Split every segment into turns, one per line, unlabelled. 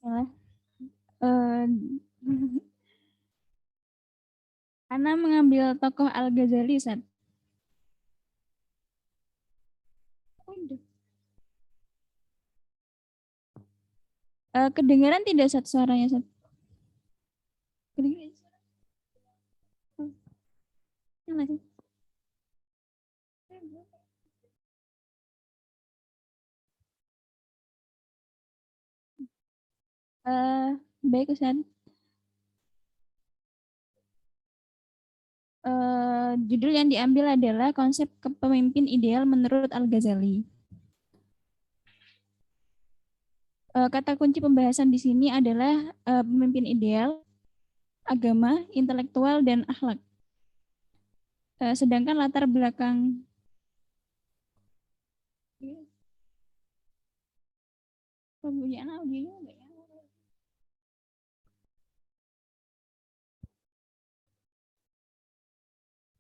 Ya. Ana mengambil tokoh Al-Ghazali, Ustaz. Kedengaran tidak, Ustaz, suaranya, Ustaz? Kedengaran? Nyala, Ustaz. Baik, Ustaz. Judul yang diambil adalah konsep kepemimpin ideal menurut Al-Ghazali. Kata kunci pembahasan di sini adalah pemimpin ideal, agama, intelektual, dan akhlak. Sedangkan latar belakang pembunyian audionya enggak ya?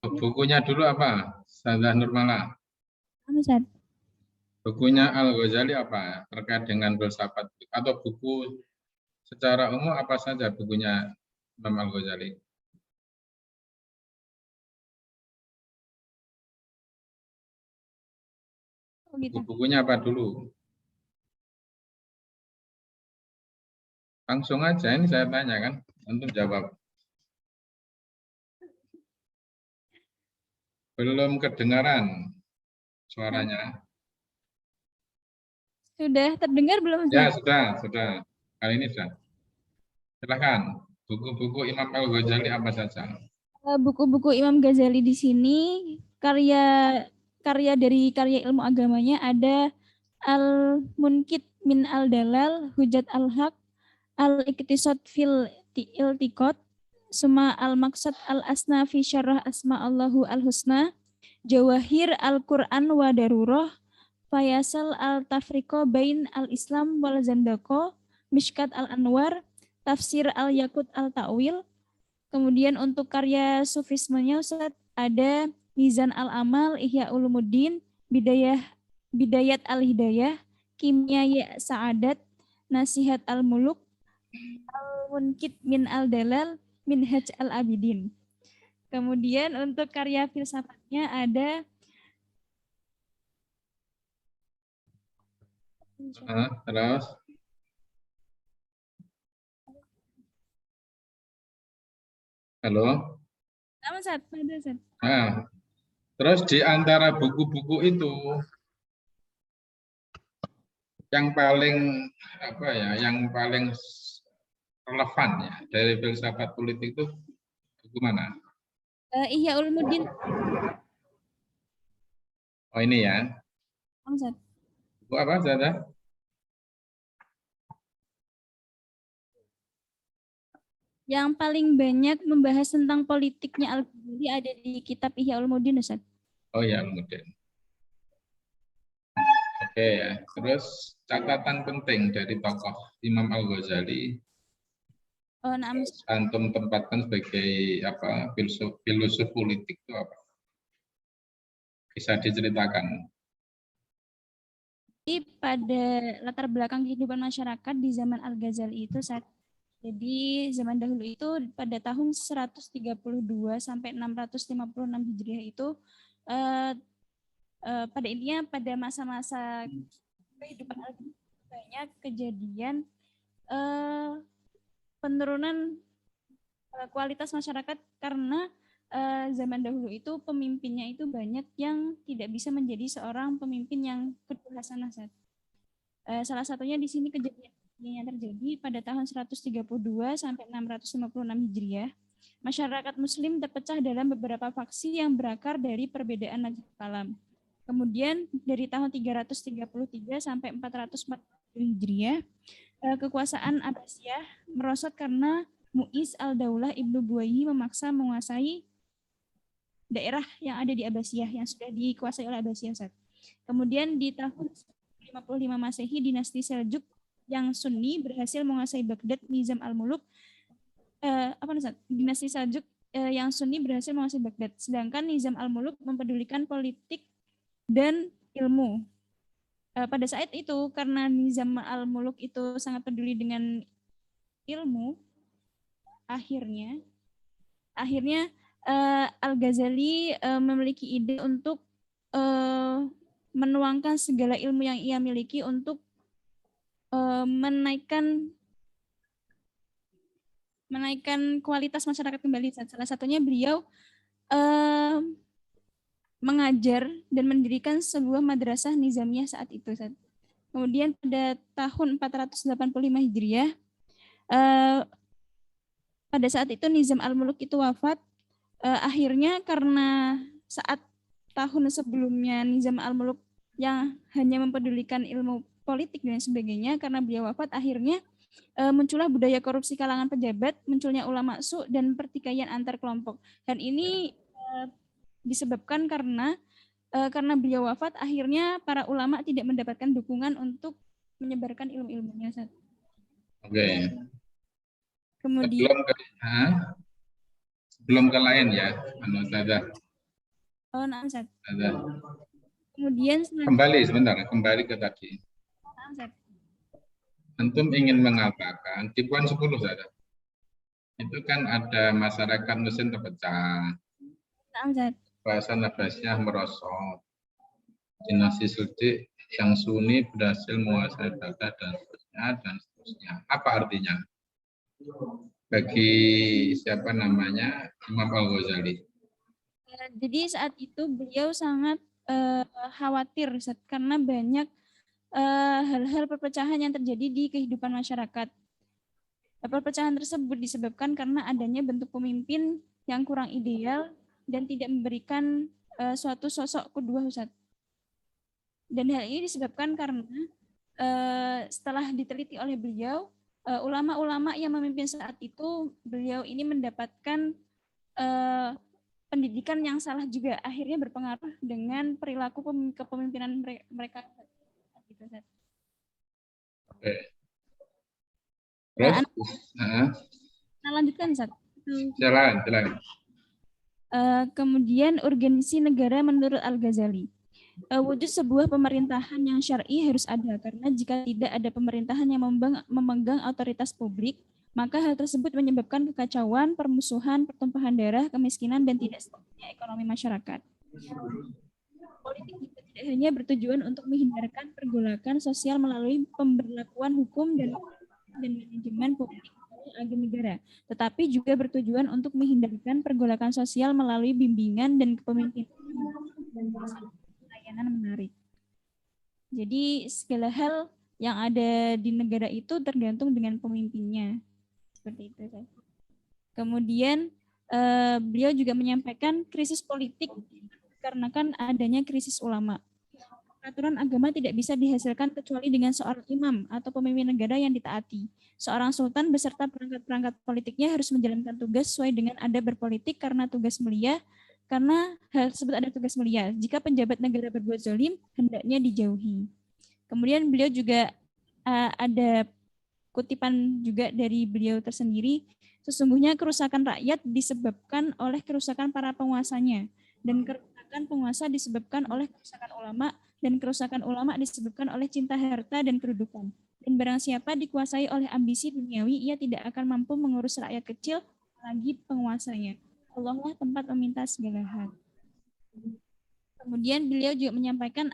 Bukunya dulu apa? Ustazah Nurmala.
Ustaz.
Bukunya Al-Ghazali apa? Terkait dengan filsafat atau buku secara umum apa saja bukunya Imam Al-Ghazali?
Oh, gitu.
Bukunya apa dulu? Langsung aja, ini saya tanya kan, untuk jawab. Belum kedengaran suaranya.
Sudah terdengar belum,
Ya,
Ustaz?
sudah. Kali ini sudah. Silahkan, buku-buku Imam Al-Ghazali apa saja?
Buku-buku Imam Ghazali di sini karya dari karya ilmu agamanya ada Al-Munkit min Al-Dalal, Hujat Al-Haq, Al-Iqtisad fil Iltiqat, Suma Al-Maqsad Al-Asna fi Syarah Asma Allahu Al-Husna, Jawahir Al-Quran wa Darurah, Fayasal Al-Tafriqo Bain Al-Islam wal Zandako, Mishkat Al-Anwar, Tafsir Al-Yakut Al-Ta'wil. Kemudian untuk karya sufismenya Ustaz ada Mizan Al-Amal, Ihya Ulumuddin, Bidayat Al-Hidayah, Kimia Ya Sa'adat, Nasihat Al-Muluk, Al-Munkit min Al-Dalal, Minhaj Al-Abidin. Kemudian untuk karya filsafatnya ada
Terus, halo.
Sama Ustaz, ada Ustaz.
Nah, terus di antara buku-buku itu yang paling yang paling relevan ya dari filsafat politik itu buku mana?
Ihya Ulumuddin.
Oh ini ya.
Ustaz.
Buku apa saja?
Yang paling banyak membahas tentang politiknya Al-Ghazali ada di kitab Ihya Ulumuddin, Ustaz.
Oh ya, kemudian. Oke ya. Terus catatan penting dari tokoh Imam Al-Ghazali antum tempatkan sebagai apa filosof politik itu apa? Bisa diceritakan?
Jadi pada latar belakang kehidupan masyarakat di zaman Al-Ghazali itu jadi zaman dahulu itu pada tahun 132 sampai 656 Hijriah itu pada intinya pada masa-masa kehidupan Al-Ghazali banyak kejadian penurunan kualitas masyarakat karena zaman dahulu itu pemimpinnya itu banyak yang tidak bisa menjadi seorang pemimpin yang penuh hasanah. Salah satunya di sini kejadian yang terjadi pada tahun 132 sampai 656 Hijriah. Masyarakat muslim terpecah dalam beberapa faksi yang berakar dari perbedaan mazhab kalam. Kemudian dari tahun 333 sampai 440 Hijriah, kekuasaan Abbasiyah merosot karena Mu'iz al-Daulah Ibnu Buwayhi memaksa menguasai daerah yang ada di Abbasiyah yang sudah dikuasai oleh Abbasiyah. Kemudian di tahun 55 Masehi dinasti Seljuk yang Sunni berhasil menguasai Baghdad. Nizam al-Muluk dinasti Seljuk yang Sunni berhasil menguasai Baghdad, sedangkan Nizam al-Muluk mempedulikan politik dan ilmu. Pada saat itu karena Nizam al-Muluk itu sangat peduli dengan ilmu, akhirnya Al-Ghazali memiliki ide untuk menuangkan segala ilmu yang ia miliki untuk menaikkan kualitas masyarakat kembali. Salah satunya beliau mengajar dan mendirikan sebuah madrasah nizamiyah saat itu. Kemudian pada tahun 485 Hijriah, pada saat itu Nizam al-Muluk itu wafat. Akhirnya karena saat tahun sebelumnya Nizam al-Muluk yang hanya mempedulikan ilmu politik dan sebagainya, karena beliau wafat, akhirnya muncullah budaya korupsi kalangan pejabat, munculnya ulama su dan pertikaian antar kelompok. Dan ini disebabkan karena beliau wafat, akhirnya para ulama tidak mendapatkan dukungan untuk menyebarkan ilmu-ilmunya.
Oke.
Kemudian
belum ke lain ya,
Kemudian
kembali ke tadi. Antum ingin mengatakan di poin 10 saja. Itu kan ada masyarakat muslim terpecah. Bahasa Abbasiyah merosot. Dinasti Sultik yang Sunni berhasil menguasai Baghdad dan seterusnya. Apa artinya? Bagi siapa namanya Imam Al-Ghazali.
Jadi saat itu beliau sangat khawatir karena banyak hal-hal perpecahan yang terjadi di kehidupan masyarakat. Perpecahan tersebut disebabkan karena adanya bentuk pemimpin yang kurang ideal dan tidak memberikan suatu sosok kedua, Ustaz. Dan hal ini disebabkan karena setelah diteliti oleh beliau, ulama-ulama yang memimpin saat itu, beliau ini mendapatkan pendidikan yang salah juga, akhirnya berpengaruh dengan perilaku kepemimpinan mereka.
Oke. Terus?
Nah, lanjutkan, Ustaz.
Silakan.
Kemudian urgensi negara menurut Al-Ghazali. Wujud sebuah pemerintahan yang syar'i harus ada, karena jika tidak ada pemerintahan yang memegang otoritas publik, maka hal tersebut menyebabkan kekacauan, permusuhan, pertumpahan darah, kemiskinan, dan tidak stabilnya ekonomi masyarakat. Politik juga tidak hanya bertujuan untuk menghindarkan pergolakan sosial melalui pemberlakuan hukum dan manajemen publik agen negara, tetapi juga bertujuan untuk menghindarkan pergolakan sosial melalui bimbingan dan kepemimpinan dan layanan menarik. Jadi segala hal yang ada di negara itu tergantung dengan pemimpinnya. Seperti itu. Kemudian beliau juga menyampaikan krisis politik karena kan adanya krisis ulama. Peraturan agama tidak bisa dihasilkan kecuali dengan seorang imam atau pemimpin negara yang ditaati. Seorang sultan beserta perangkat-perangkat politiknya harus menjalankan tugas sesuai dengan adab berpolitik karena tugas mulia, karena hal tersebut ada tugas mulia. Jika penjabat negara berbuat zalim, hendaknya dijauhi. Kemudian beliau juga ada kutipan juga dari beliau tersendiri, sesungguhnya kerusakan rakyat disebabkan oleh kerusakan para penguasanya, dan kerusakan penguasa disebabkan oleh kerusakan ulama, dan kerusakan ulama disebabkan oleh cinta harta dan kedudukan. Dan barang siapa dikuasai oleh ambisi duniawi, ia tidak akan mampu mengurus rakyat kecil, lagi penguasanya. Allah lah tempat meminta segala hal. Kemudian beliau juga menyampaikan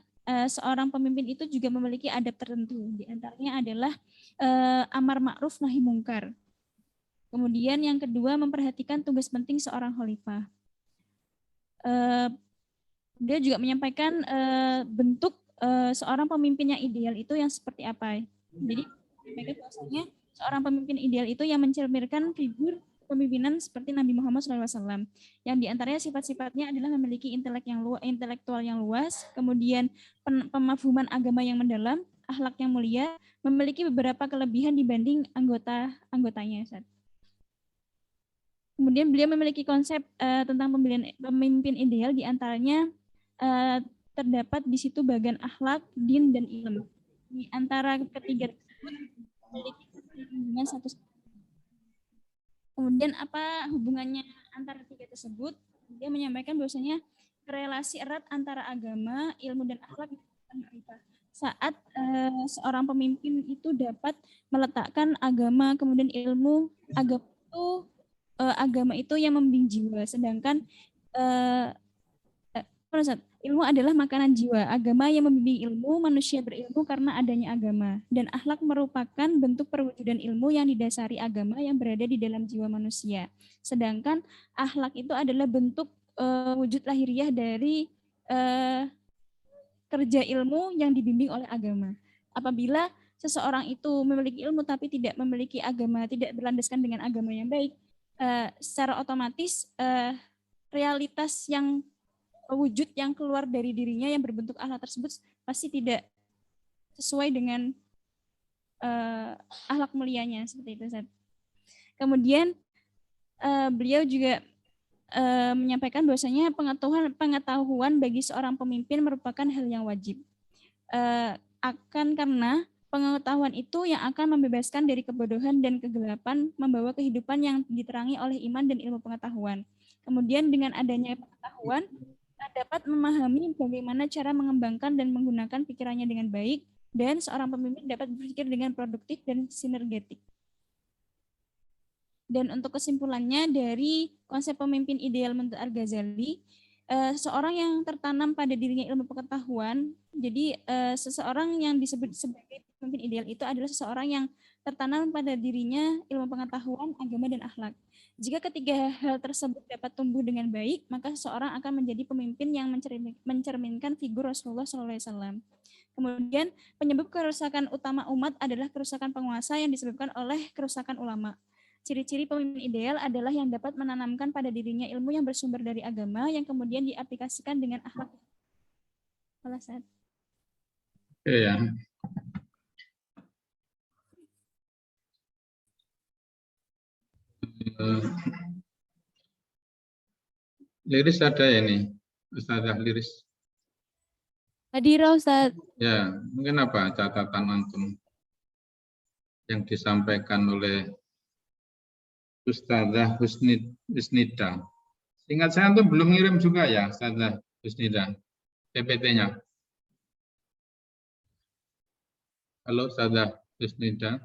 seorang pemimpin itu juga memiliki adab tertentu. Di antaranya adalah amar ma'ruf nahi mungkar. Kemudian yang kedua, memperhatikan tugas penting seorang khalifah. Dia juga menyampaikan bentuk seorang pemimpin yang ideal itu yang seperti apa. Jadi bahwasanya seorang pemimpin ideal itu yang mencerminkan figur pemimpinan seperti Nabi Muhammad SAW, yang diantaranya sifat-sifatnya adalah memiliki intelektual yang luas, kemudian pemafhuman agama yang mendalam, akhlak yang mulia, memiliki beberapa kelebihan dibanding anggotanya. Kemudian beliau memiliki konsep tentang pemimpin ideal, diantaranya terdapat di situ bagian akhlak, din, dan ilmu. Di antara ketiga tersebut memiliki hubungan satu. Kemudian apa hubungannya antara tiga tersebut? Dia menyampaikan bahwasanya relasi erat antara agama, ilmu, dan akhlak. saat seorang pemimpin itu dapat meletakkan agama, kemudian ilmu. Agama itu yang membimbing jiwa, sedangkan ilmu adalah makanan jiwa. Agama yang membimbing ilmu, manusia berilmu karena adanya agama. Dan akhlak merupakan bentuk perwujudan ilmu yang didasari agama yang berada di dalam jiwa manusia. Sedangkan akhlak itu adalah bentuk wujud lahiriah dari kerja ilmu yang dibimbing oleh agama. Apabila seseorang itu memiliki ilmu tapi tidak memiliki agama, tidak berlandaskan dengan agama yang baik, secara otomatis realitas yang wujud yang keluar dari dirinya yang berbentuk akhlak tersebut pasti tidak sesuai dengan akhlak mulianya, seperti itu, Ustaz. Kemudian beliau juga menyampaikan bahwasanya pengetahuan bagi seorang pemimpin merupakan hal yang wajib. Karena pengetahuan itu yang akan membebaskan dari kebodohan dan kegelapan, membawa kehidupan yang diterangi oleh iman dan ilmu pengetahuan. Kemudian dengan adanya pengetahuan, dapat memahami bagaimana cara mengembangkan dan menggunakan pikirannya dengan baik, dan seorang pemimpin dapat berpikir dengan produktif dan sinergetik. Dan untuk kesimpulannya dari konsep pemimpin ideal menurut Al-Ghazali, seseorang yang tertanam pada dirinya ilmu pengetahuan, jadi seseorang yang disebut sebagai pemimpin ideal itu adalah seseorang yang tertanam pada dirinya ilmu pengetahuan, agama, dan akhlak. Jika ketiga hal tersebut dapat tumbuh dengan baik, maka seseorang akan menjadi pemimpin yang mencerminkan figur Rasulullah SAW. Kemudian penyebab kerusakan utama umat adalah kerusakan penguasa yang disebabkan oleh kerusakan ulama. Ciri-ciri pemimpin ideal adalah yang dapat menanamkan pada dirinya ilmu yang bersumber dari agama yang kemudian diaplikasikan dengan akhlak.
Oke ya. Liris ada ya ini, Ustazah Liris.
Hadir, Ustaz.
Ya, mungkin apa catatan antum yang disampaikan oleh Ustazah Husnida. Ingat saya antum belum ngirim juga ya, Ustazah Husnida, PPT-nya. Halo Ustazah Husnida.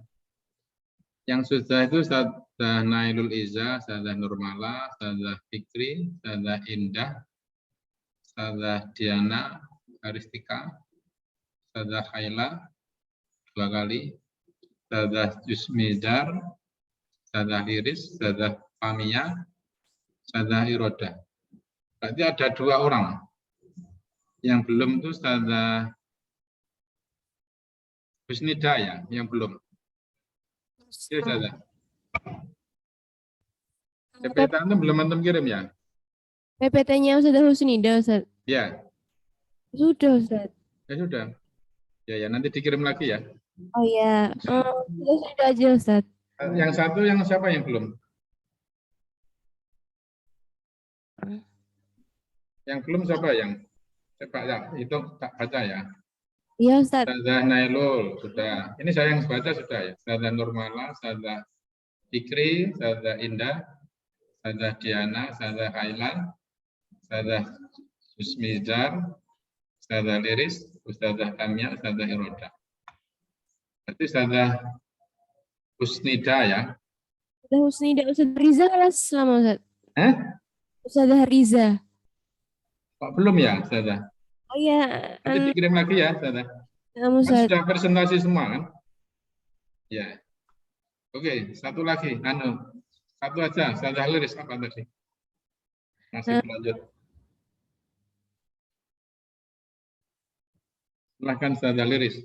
Yang sudah itu Ustazah Nailul Iza, Ustazah Nurmala, Ustazah Fikri, Ustazah Indah, Ustazah Diana Aristika, Ustazah Khaila 2 kali, Ustazah Jusmidar, Ustazah Liris, Ustazah Pamia, Ustazah Iroda. Berarti ada 2 orang. Yang belum itu Ustazah Husnida ya, yang belum. Ya, Ustazah. PPT antum belum antum kirim ya?
PPT-nya Ustazah Husnida, Ustaz.
Ya.
Sudah, Ustaz.
Ya sudah. Ya, nanti dikirim lagi ya.
Oh ya, sudah aja, Ustaz.
Yang satu yang siapa yang belum? Yang belum siapa yang? Coba ya, itu tak baca ya.
Iya, Ustaz.
Ustazah Nailul sudah. Ini saya yang baca sudah ya. Ustazah Nurmala, Ustazah Fikri, Ustazah Indah, Ustazah Diana, Ustazah Khaila, Ustazah Susmizar, Ustazah Liris, Ustazah Kamia, Ustazah Iroda. Berarti Ustazah Husnida ya.
Ustazah Husnida, Ustazah Riza selama, Ustaz. Ustazah Riza.
Kok belum ya, Ustazah?
Oh iya.
Nanti dikirim lagi ya, Ustazah.
Kan
sudah presentasi semua kan? Ya. Oke, satu lagi. Satu aja, Ustazah Liris apa tadi? Masih berlanjut. Silahkan Ustazah Liris.